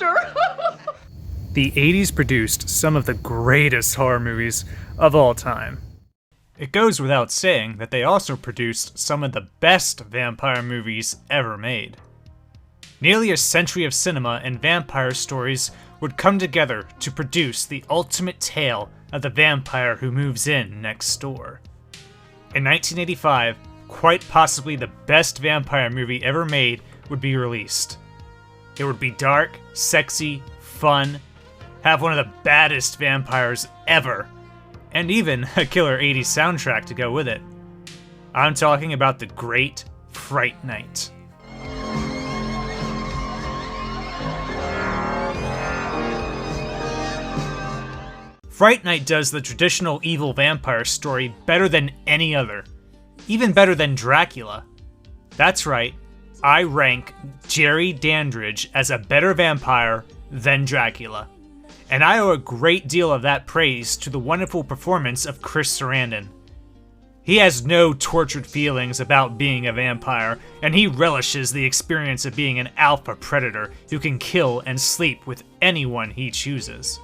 monster! The 80s produced some of the greatest horror movies of all time. It goes without saying that they also produced some of the best vampire movies ever made. Nearly a century of cinema and vampire stories would come together to produce the ultimate tale of the vampire who moves in next door. In 1985, quite possibly the best vampire movie ever made would be released. It would be dark, sexy, fun, have one of the baddest vampires ever, and even a killer 80s soundtrack to go with it. I'm talking about the great Fright Night. Fright Night does the traditional evil vampire story better than any other. Even better than Dracula. That's right, I rank Jerry Dandridge as a better vampire than Dracula. And I owe a great deal of that praise to the wonderful performance of Chris Sarandon. He has no tortured feelings about being a vampire, and he relishes the experience of being an alpha predator who can kill and sleep with anyone he chooses.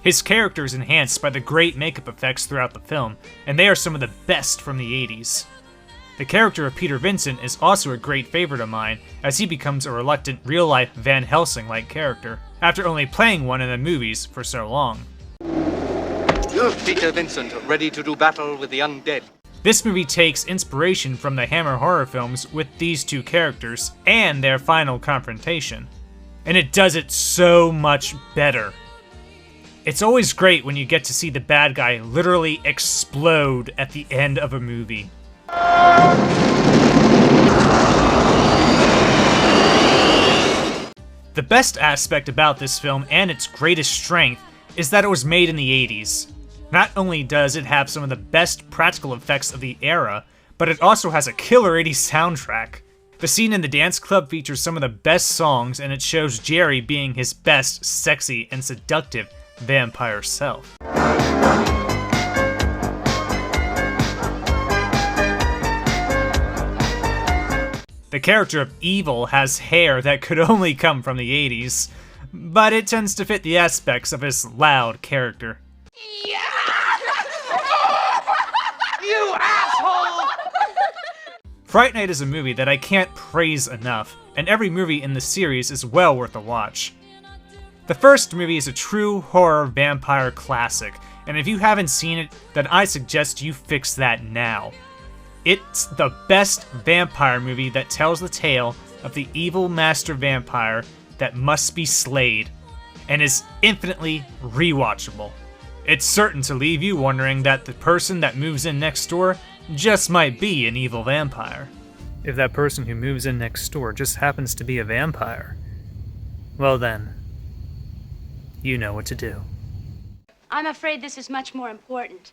His character is enhanced by the great makeup effects throughout the film, and they are some of the best from the 80s. The character of Peter Vincent is also a great favorite of mine, as he becomes a reluctant real-life Van Helsing-like character, after only playing one in the movies for so long. Peter Vincent, ready to do battle with the undead. This movie takes inspiration from the Hammer horror films with these two characters, and their final confrontation. And it does it so much better. It's always great when you get to see the bad guy literally explode at the end of a movie. The best aspect about this film and its greatest strength is that it was made in the 80s. Not only does it have some of the best practical effects of the era, but it also has a killer 80s soundtrack. The scene in the dance club features some of the best songs, and it shows Jerry being his best, sexy, and seductive vampire self. The character of Evil has hair that could only come from the 80s, but it tends to fit the aspects of his loud character. You asshole! Fright Night is a movie that I can't praise enough, and every movie in the series is well worth a watch. The first movie is a true horror vampire classic, and if you haven't seen it, then I suggest you fix that now. It's the best vampire movie that tells the tale of the evil master vampire that must be slayed, and is infinitely rewatchable. It's certain to leave you wondering that the person that moves in next door just might be an evil vampire. If that person who moves in next door just happens to be a vampire, well then, you know what to do. I'm afraid this is much more important.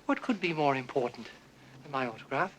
What could be more important than my autograph?